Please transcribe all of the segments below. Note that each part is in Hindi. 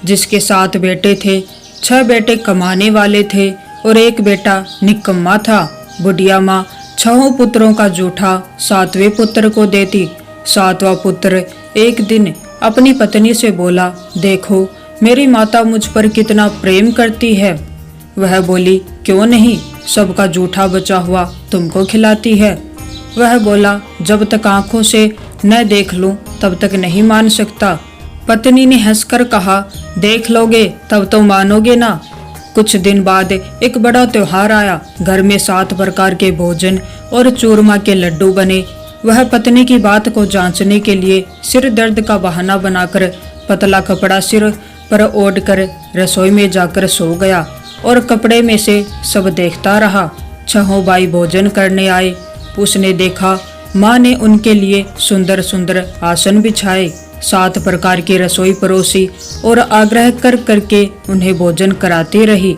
जिसके 7 बेटे थे। 6 बेटे कमाने वाले थे और एक बेटा निकम्मा था। बुढ़िया माँ 6 पुत्रों का जूठा 7वें पुत्र को देती। 7वां पुत्र एक दिन अपनी पत्नी से बोला, देखो मेरी माता मुझ पर कितना प्रेम करती है। वह बोली, क्यों नहीं, सबका जूठा बचा हुआ तुमको खिलाती है। वह बोला, जब तक आंखों से न देख लूं तब तक नहीं मान सकता। पत्नी ने हंसकर कहा, देख लोगे तब तो मानोगे ना। कुछ दिन बाद एक बड़ा त्योहार आया। घर में 7 प्रकार के भोजन और चूरमा के लड्डू बने। वह पत्नी की बात को जांचने के लिए सिर दर्द का बहाना बनाकर पतला कपड़ा सिर पर ओढ़ कर रसोई में जाकर सो गया और कपड़े में से सब देखता रहा। 6 भाई भोजन करने आए। उसने देखा माँ ने उनके लिए सुंदर सुंदर आसन बिछाए, 7 प्रकार की रसोई परोसी और आग्रह कर करके उन्हें भोजन कराती रही।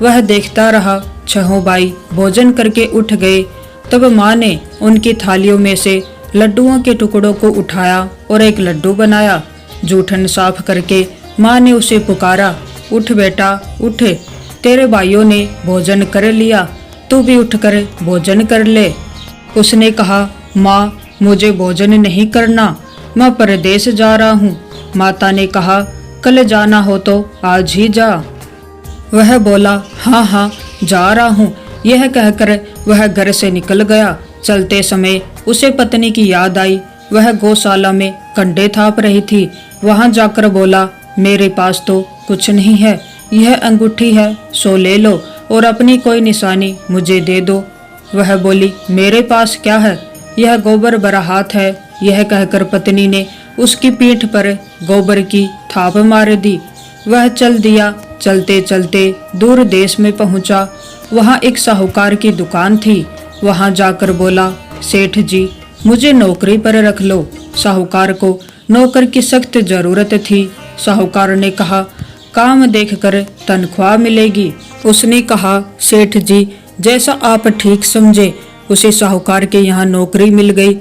वह देखता रहा। 6 भाई भोजन करके उठ गए। तब माँ ने उनकी थालियों में से लड्डुओं के टुकड़ों को उठाया और एक लड्डू बनाया। जूठन साफ करके माँ ने उसे पुकारा, उठ बेटा उठ, तेरे भाइयों ने भोजन कर लिया, तू भी उठकर भोजन कर ले। उसने कहा, माँ मुझे भोजन नहीं करना, मैं परदेश जा रहा हूँ। माता ने कहा, कल जाना हो तो आज ही जा। वह बोला, हाँ हाँ जा रहा हूँ। यह कहकर वह घर से निकल गया। चलते समय उसे पत्नी की याद आई। वह गौशाला में कंडे थाप रही थी। वहां जाकर बोला, मेरे पास तो कुछ नहीं है, यह अंगूठी है, सो ले लो और अपनी कोई निशानी मुझे दे दो। वह बोली, मेरे पास क्या है, यह गोबर भरा हाथ है। यह कहकर पत्नी ने उसकी पीठ पर गोबर की थाप मार दी। वह चल दिया। चलते चलते दूर देश में पहुंचा। वहां एक साहूकार की दुकान थी। वहां जाकर बोला, सेठ जी मुझे नौकरी पर रख लो। साहूकार को नौकर की सख्त जरूरत थी। साहूकार ने कहा, काम देखकर तनख्वाह मिलेगी। उसने कहा, सेठ जी जैसा आप ठीक समझे। उसे साहूकार के यहाँ नौकरी मिल गई।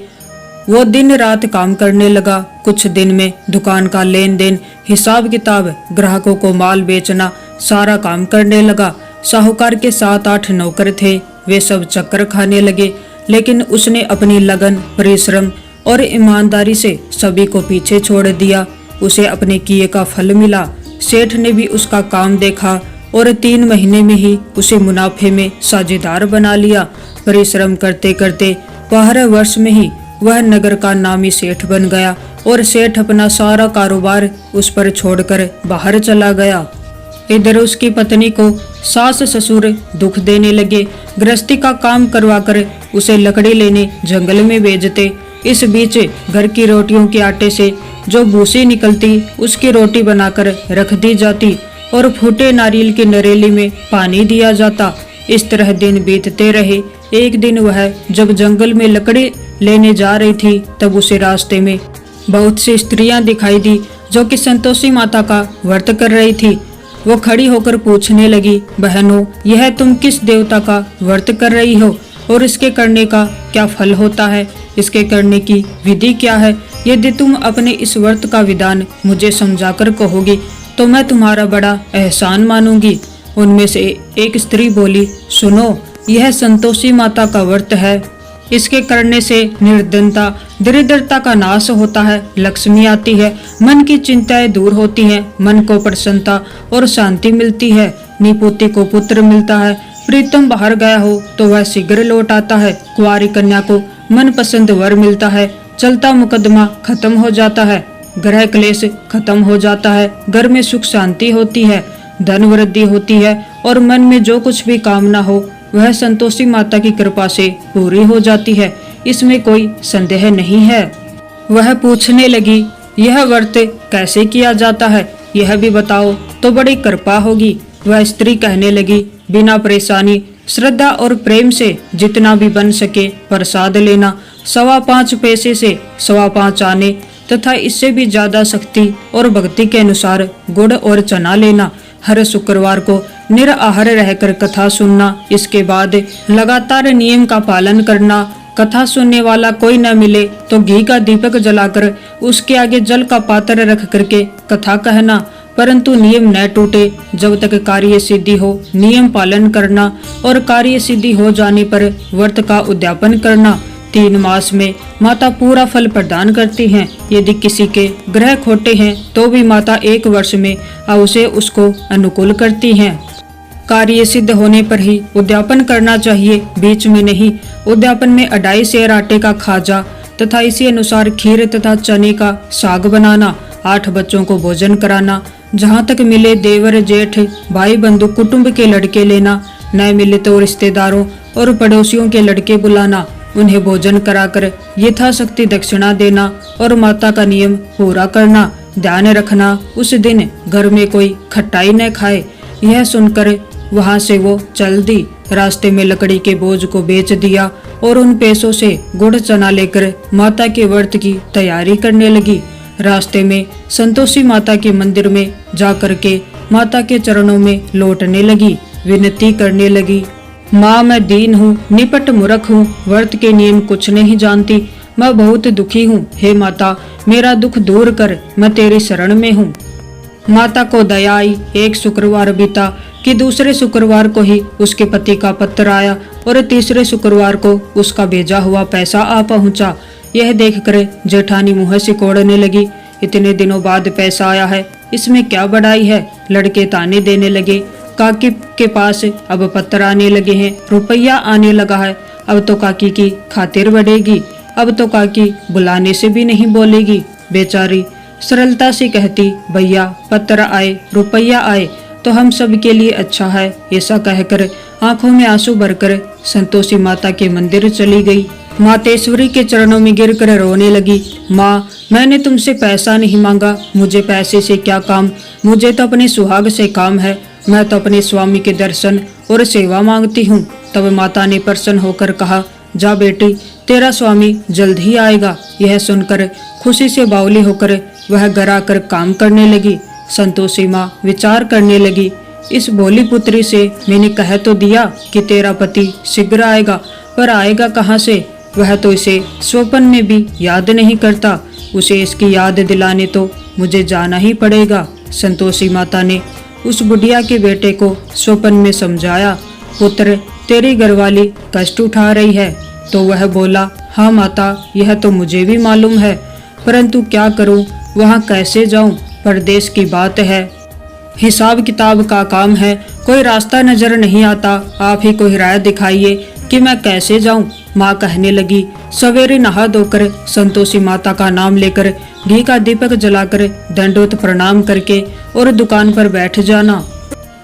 वो दिन रात काम करने लगा। कुछ दिन में दुकान का लेन देन, हिसाब किताब, ग्राहकों को माल बेचना, सारा काम करने लगा। साहूकार के 7-8 नौकर थे। वे सब चक्कर खाने लगे, लेकिन उसने अपनी लगन, परिश्रम और ईमानदारी से सभी को पीछे छोड़ दिया। उसे अपने किए का फल मिला। सेठ ने भी उसका काम देखा और 3 महीने में ही उसे मुनाफे में साझेदार बना लिया। परिश्रम करते करते 12 वर्ष में ही वह नगर का नामी सेठ बन गया और सेठ अपना सारा कारोबार उस पर छोड़कर बाहर चला गया। इधर उसकी पत्नी को सास ससुर दुख देने लगे। गृहस्थी का काम करवाकर उसे लकड़ी लेने जंगल में भेजते। इस बीच घर की रोटियों के आटे से जो भूसी निकलती उसकी रोटी बनाकर रख दी जाती और फूटे नारियल की नरेली में पानी दिया जाता। इस तरह दिन बीतते रहे। एक दिन वह जब जंगल में लकड़ी लेने जा रही थी तब उसे रास्ते में बहुत सी स्त्रियां दिखाई दी जो कि संतोषी माता का व्रत कर रही थी। वो खड़ी होकर पूछने लगी, बहनों यह तुम किस देवता का व्रत कर रही हो और इसके करने का क्या फल होता है, इसके करने की विधि क्या है? यदि तुम अपने इस व्रत का विधान मुझे समझाकर कहोगी तो मैं तुम्हारा बड़ा एहसान मानूंगी। उनमें से एक स्त्री बोली, सुनो यह संतोषी माता का व्रत है। इसके करने से निर्धनता दरिद्रता का नाश होता है, लक्ष्मी आती है, मन की चिंताएं दूर होती हैं, मन को प्रसन्नता और शांति मिलती है, निपुति को पुत्र मिलता है, प्रीतम बाहर गया हो तो वह शीघ्र लौट आता है, कुंवारी कन्या को मनपसंद वर मिलता है, चलता मुकदमा खत्म हो जाता है, ग्रह क्लेश खत्म हो जाता है, घर में सुख शांति होती है, धन वृद्धि होती है और मन में जो कुछ भी कामना हो वह संतोषी माता की कृपा से पूरी हो जाती है। इसमें कोई संदेह नहीं है। वह पूछने लगी, यह व्रत कैसे किया जाता है, यह भी बताओ तो बड़ी कृपा होगी। वह स्त्री कहने लगी, बिना परेशानी श्रद्धा और प्रेम से जितना भी बन सके प्रसाद लेना, 5.25 पैसे से 5.25 आने तथा इससे भी ज्यादा शक्ति और भक्ति के अनुसार गुड़ और चना लेना, हर शुक्रवार को निराहार रहकर कथा सुनना, इसके बाद लगातार नियम का पालन करना, कथा सुनने वाला कोई न मिले तो घी का दीपक जलाकर उसके आगे जल का पात्र रख करके कथा कहना, परंतु नियम न टूटे जब तक कार्य सिद्धि हो। नियम पालन करना और कार्य सिद्धि हो जाने पर व्रत का उद्यापन करना। 3 मास में माता पूरा फल प्रदान करती हैं। यदि किसी के ग्रह खोटे हैं तो भी माता 1 वर्ष में अवश्य उसको अनुकूल करती हैं। कार्य सिद्ध होने पर ही उद्यापन करना चाहिए, बीच में नहीं। उद्यापन में 2.5 सेर आटे का खाजा तथा इसी अनुसार खीर तथा चने का साग बनाना, 8 बच्चों को भोजन कराना, जहाँ तक मिले देवर जेठ भाई बंधु कुटुंब के लड़के लेना, न मिले तो रिश्तेदारों और पड़ोसियों के लड़के बुलाना, उन्हें भोजन कराकर यथाशक्ति दक्षिणा देना और माता का नियम पूरा करना। ध्यान रखना उस दिन घर में कोई खटाई न खाए। यह सुनकर वहां से वो चल दी। रास्ते में लकड़ी के बोझ को बेच दिया और उन पैसों से गुड़ चना लेकर माता के व्रत की तैयारी करने लगी। रास्ते में संतोषी माता के मंदिर में जाकर के माता के चरणों में लौटने लगी, विनती करने लगी। माँ, मैं दीन हूँ, निपट मूर्ख हूँ, व्रत के नियम कुछ नहीं जानती, मैं बहुत दुखी हूँ। हे माता, मेरा दुख दूर कर, मैं तेरी शरण में हूँ। माता को दया आई। एक शुक्रवार बीता कि दूसरे शुक्रवार को ही उसके पति का पत्र आया और तीसरे शुक्रवार को उसका भेजा हुआ पैसा आ पहुंचा। यह देखकर जेठानी मुँह सिकोड़ने लगी। इतने दिनों बाद पैसा आया है, इसमें क्या बड़ाई है। लड़के ताने देने लगे। काकी के पास अब पत्र आने लगे हैं, रुपया आने लगा है, अब तो काकी की खातिर बढ़ेगी, अब तो काकी बुलाने से भी नहीं बोलेगी। बेचारी सरलता से कहती, भैया पत्र आए, रुपया आए तो हम सब के लिए अच्छा है। ऐसा कहकर आंखों में आंसू भरकर संतोषी माता के मंदिर चली गई। मातेश्वरी के चरणों में गिरकर रोने लगी। माँ, मैंने तुमसे पैसा नहीं मांगा, मुझे पैसे से क्या काम, मुझे तो अपने सुहाग से काम है, मैं तो अपने स्वामी के दर्शन और सेवा मांगती हूँ। तब माता ने प्रसन्न होकर कहा, जा बेटी, तेरा स्वामी जल्द ही आएगा। यह सुनकर खुशी से बावली होकर वह घर आकर काम करने लगी। संतोषी माँ विचार करने लगी, इस भोली पुत्री से मैंने कह तो दिया कि तेरा पति शीघ्र आएगा, पर आएगा कहाँ से। वह तो इसे स्वप्न में भी याद नहीं करता, उसे इसकी याद दिलाने तो मुझे जाना ही पड़ेगा। संतोषी माता ने उस बुढ़िया के बेटे को स्वप्न में समझाया, पुत्र, तेरी घरवाली कष्ट उठा रही है। तो वह बोला, हाँ माता, यह तो मुझे भी मालूम है, परंतु क्या करूं, वहां कैसे जाऊं, परदेश की बात है, हिसाब किताब का काम है, कोई रास्ता नजर नहीं आता, आप ही कोई राय दिखाइए कि मैं कैसे जाऊं। माँ कहने लगी, सवेरे नहा धोकर संतोषी माता का नाम लेकर घी का दीपक जलाकर दंडोत प्रणाम करके और दुकान पर बैठ जाना।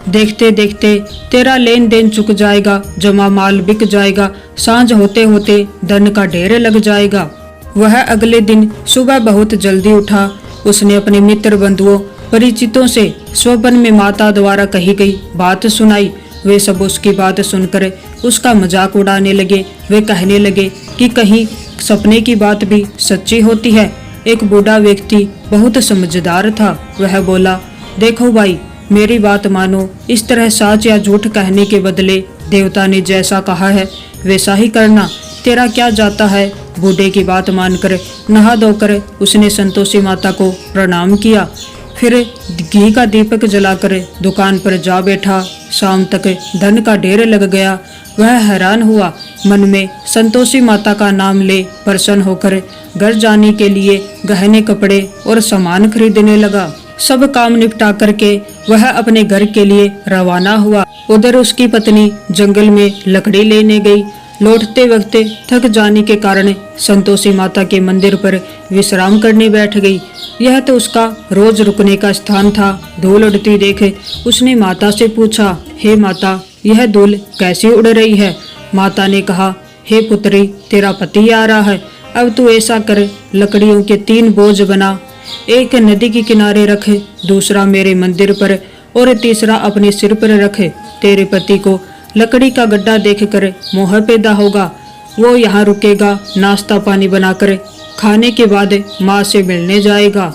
देखते देखते तेरा लेन देन चुक जाएगा, जमा माल बिक जाएगा, सांझ होते होते धन का ढेर लग जाएगा। वह अगले दिन सुबह बहुत जल्दी उठा। उसने अपने मित्र बंधुओं परिचितों से स्वप्न में माता द्वारा कही गई बात सुनाई। वे सब उसकी बात सुनकर उसका मजाक उड़ाने लगे। वे कहने लगे कि कहीं सपने की बात भी सच्ची होती है। एक बूढ़ा व्यक्ति बहुत समझदार था। वह बोला, देखो भाई, मेरी बात मानो, इस तरह सच या झूठ कहने के बदले देवता ने जैसा कहा है वैसा ही करना, तेरा क्या जाता है। बूढ़े की बात मानकर नहा धोकर उसने संतोषी माता को प्रणाम किया, फिर घी का दीपक जलाकर दुकान पर जा बैठा। शाम तक धन का ढेर लग गया। वह हैरान हुआ, मन में संतोषी माता का नाम ले प्रसन्न होकर घर जाने के लिए गहने कपड़े और सामान खरीदने लगा। सब काम निपटा करके वह अपने घर के लिए रवाना हुआ। उधर उसकी पत्नी जंगल में लकड़ी लेने गई। लौटते वक्त थक जाने के कारण संतोषी माता के मंदिर पर विश्राम करने बैठ गई। यह तो उसका रोज रुकने का स्थान था। धूल उड़ती देख उसने माता से पूछा, हे माता, यह धूल कैसे उड़ रही है। माता ने कहा, हे पुत्री, तेरा पति आ रहा है, अब तू ऐसा कर, लकड़ियों के 3 बोझ बना, एक नदी के किनारे रख, दूसरा मेरे मंदिर पर और तीसरा अपने सिर पर रख। तेरे पति को लकड़ी का गड्ढा देखकर मोह पैदा होगा, वो यहाँ रुकेगा, नाश्ता पानी बनाकर खाने के बाद माँ से मिलने जाएगा।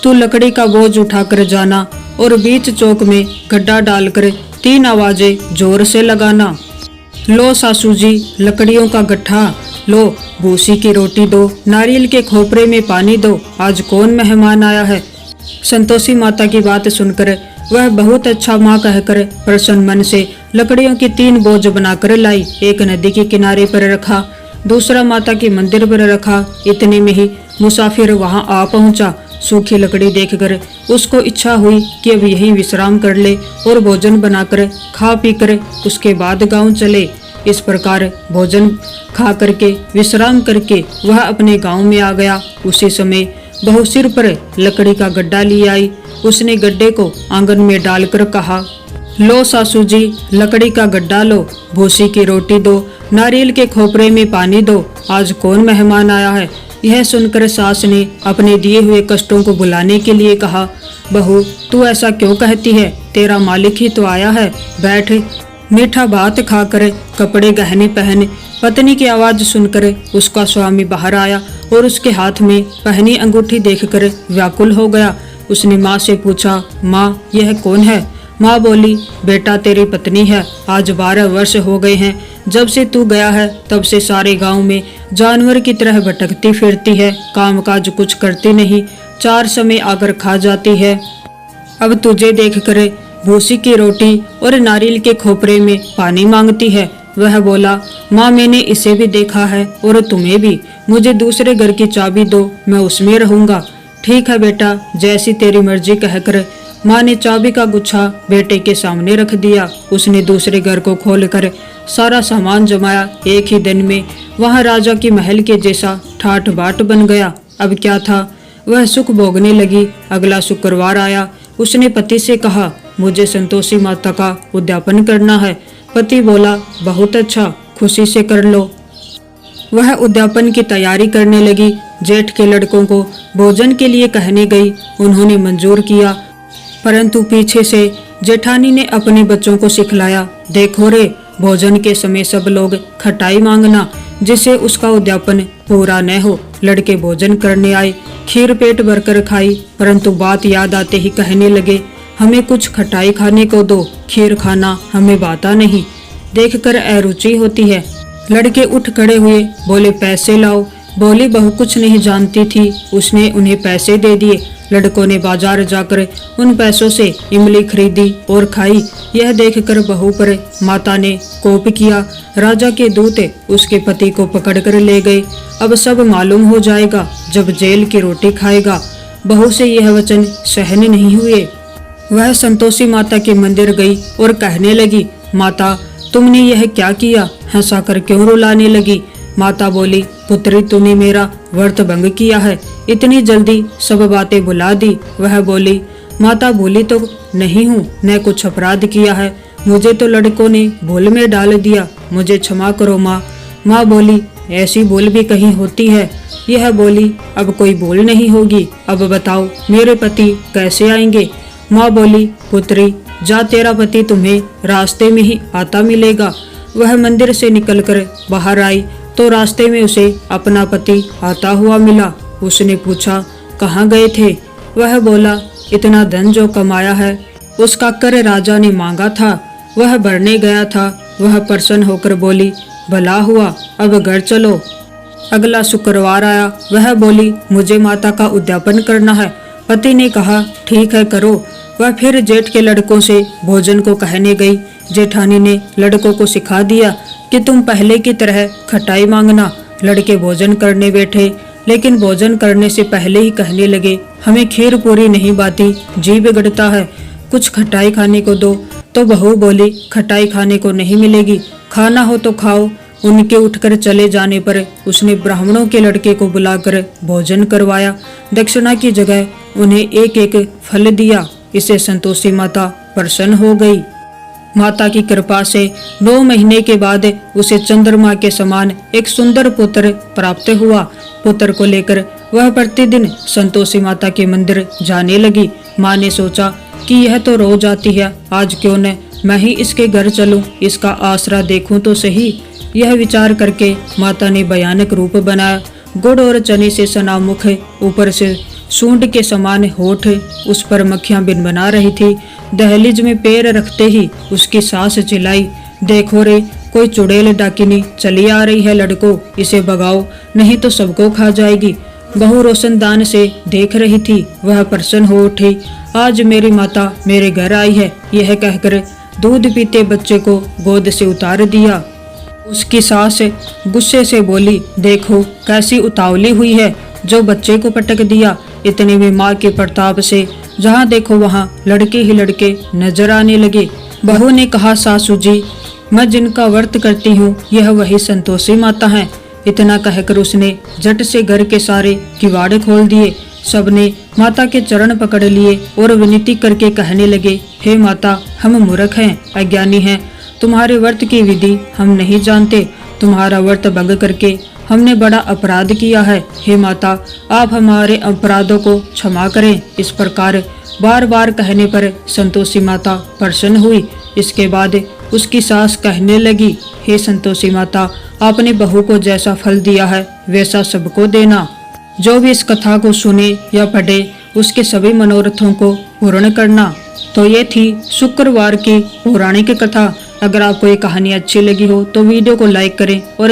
तू लकड़ी का बोझ उठाकर जाना और बीच चौक में गड्ढा डालकर 3 आवाजें जोर से लगाना। लो सासू जी, लकड़ियों का गट्ठा, लो भूसी की रोटी दो, नारियल के खोपरे में पानी दो, आज कौन मेहमान आया है। संतोषी माता की बात सुनकर वह बहुत अच्छा माँ कहकर प्रसन्न मन से लकड़ियों की 3 बोझ बनाकर लाई। एक नदी के किनारे पर रखा, दूसरा माता के मंदिर पर रखा। इतने में ही मुसाफिर वहां आ पहुंचा। सूखी लकड़ी देखकर उसको इच्छा हुई कि अब यहीं विश्राम कर ले और भोजन बनाकर खा पीकर उसके बाद गांव चले। इस प्रकार भोजन खा करके विश्राम करके वह अपने गांव में आ गया। उसी समय बहू सिर पर लकड़ी का गड्ढा ले आई। उसने गड्ढे को आंगन में डालकर कहा, लो सासू जी, लकड़ी का गड्ढा लो, भूसी की रोटी दो, नारियल के खोपरे में पानी दो, आज कौन मेहमान आया है। यह सुनकर सास ने अपने दिए हुए कष्टों को बुलाने के लिए कहा, बहू तू ऐसा क्यों कहती है, तेरा मालिक ही तो आया है, बैठ। मीठा भात खाकर कपड़े गहने पहन पत्नी की आवाज सुनकर उसका स्वामी बाहर आया और उसके हाथ में पहनी अंगूठी देखकर व्याकुल हो गया। उसने माँ से पूछा, माँ यह कौन है। माँ बोली, बेटा तेरी पत्नी है, आज 12 वर्ष हो गए हैं जब से तू गया है, तब से सारे गांव में जानवर की तरह भटकती फिरती है, कामकाज कुछ करती नहीं, 4 समय आकर खा जाती है। अब तुझे देखकर भूसी की रोटी और नारियल के खोपरे में पानी मांगती है। वह बोला, माँ मैंने इसे भी देखा है और तुम्हें भी, मुझे दूसरे घर की चाबी दो, मैं उसमें रहूंगा। ठीक है बेटा, जैसी तेरी मर्जी कहकर माँ ने चाबी का गुच्छा बेटे के सामने रख दिया। उसने दूसरे घर को खोलकर सारा सामान जमाया। एक ही दिन में वहाँ राजा की महल के जैसा ठाठ बाट बन गया। अब क्या था, वह सुख भोगने लगी। अगला शुक्रवार आया। उसने पति से कहा, मुझे संतोषी माता का उद्यापन करना है। पति बोला, बहुत अच्छा, खुशी से कर लो। वह उद्यापन की तैयारी करने लगी। जेठ के लड़कों को भोजन के लिए कहने गई। उन्होंने मंजूर किया, परंतु पीछे से जेठानी ने अपने बच्चों को सिखलाया, देखो रे, भोजन के समय सब लोग खटाई मांगना, जिससे उसका उद्यापन पूरा न हो। लड़के भोजन करने आए, खीर पेट भरकर खाई, परंतु बात याद आते ही कहने लगे, हमें कुछ खटाई खाने को दो, खीर खाना हमें बाता नहीं, देखकर अरुचि होती है। लड़के उठ खड़े हुए, बोले पैसे लाओ। बोली बहू कुछ नहीं जानती थी। उसने उन्हें पैसे दे दिए। लड़कों ने बाजार जाकर उन पैसों से इमली खरीदी और खाई। यह देखकर बहू पर माता ने कोप किया। राजा के दूत उसके पति को पकड़कर ले गए। अब सब मालूम हो जाएगा जब जेल की रोटी खाएगा। बहू से यह वचन सहन नहीं हुए। वह संतोषी माता के मंदिर गई और कहने लगी, माता तुमने यह क्या किया, हंसा कर क्यों रुलाने लगी। माता बोली, पुत्री तूने मेरा व्रत भंग किया है, इतनी जल्दी सब बातें भुला दी। वह बोली, माता भूली तो नहीं हूँ, न कुछ अपराध किया है, मुझे तो लड़कों ने भूल में डाल दिया, मुझे क्षमा करो माँ। माँ बोली, ऐसी भूल भी कहीं होती है। यह बोली, अब कोई भूल नहीं होगी, अब बताओ मेरे पति कैसे आएंगे। माँ बोली, पुत्री जा, तेरा पति तुम्हें रास्ते में ही आता मिलेगा। वह मंदिर से निकलकर बाहर आई तो रास्ते में उसे अपना पति आता हुआ मिला। उसने पूछा, कहाँ गए थे। वह बोला, इतना धन जो कमाया है उसका कर राजा ने मांगा था, वह भरने गया था। वह प्रसन्न होकर बोली, भला हुआ, अब घर चलो। अगला शुक्रवार आया। वह बोली, मुझे माता का उद्यापन करना है। पति ने कहा, ठीक है करो। वह फिर जेठ के लड़कों से भोजन को कहने गई। जेठानी ने लड़कों को सिखा दिया कि तुम पहले की तरह खटाई मांगना। लड़के भोजन करने बैठे, लेकिन भोजन करने से पहले ही कहने लगे, हमें खीर पूरी नहीं बाती, जी बिगड़ता है, कुछ खटाई खाने को दो। तो बहू बोली, खटाई खाने को नहीं मिलेगी, खाना हो तो खाओ। उनके उठकर चले जाने पर उसने ब्राह्मणों के लड़के को बुलाकर भोजन करवाया। दक्षिणा की जगह उन्हें एक एक फल दिया। इससे संतोषी माता प्रसन्न हो गई। माता की कृपा से 9 महीने के बाद उसे चंद्रमा के समान एक सुंदर पुत्र प्राप्त हुआ। पुत्र को लेकर वह प्रतिदिन संतोषी माता के मंदिर जाने लगी। माँ ने सोचा कि यह तो रोज आती है, आज क्यों न मैं ही इसके घर चलूं, इसका आसरा देखूं तो सही। यह विचार करके माता ने भयानक रूप बनाया। गुड़ और चने से सना मुख, ऊपर से सूंड के समान होठ, उस पर मक्खियां बिनबना रही थी। दहलीज में पैर रखते ही उसकी सास चिल्लाई, देखो रे, कोई चुड़ैल डाकिनी चली आ रही है, लड़को इसे भगाओ, नहीं तो सबको खा जाएगी। बहू रोशनदान से देख रही थी। वह प्रसन्न हो उठी। आज मेरी माता मेरे घर आई है, यह कहकर दूध पीते बच्चे को गोद से उतार दिया। उसकी सास गुस्से से बोली, देखो कैसी उतावली हुई है, जो बच्चे को पटक दिया। इतने में माँ के प्रताप से जहाँ देखो वहाँ लड़के ही लड़के नजर आने लगे। बहू ने कहा, सासू जी, मैं जिनका व्रत करती हूँ यह वही संतोषी माता हैं। इतना कहकर उसने झट से घर के सारे किवाड़ खोल दिए। सबने माता के चरण पकड़ लिए और विनती करके कहने लगे, हे माता, हम मूर्ख हैं, अज्ञानी हैं, तुम्हारे व्रत की विधि हम नहीं जानते। तुम्हारा व्रत भंग करके हमने बड़ा अपराध किया है। हे माता, आप हमारे अपराधों को क्षमा करें। इस प्रकार बार बार कहने पर संतोषी माता प्रसन्न हुई। इसके बाद उसकी सास कहने लगी, हे संतोषी माता, आपने बहू को जैसा फल दिया है वैसा सबको देना। जो भी इस कथा को सुने या पढ़े उसके सभी मनोरथों को पूर्ण करना। तो ये थी शुक्रवार की पौराणिक कथा। अगर आपको ये कहानी अच्छी लगी हो तो वीडियो को लाइक करें और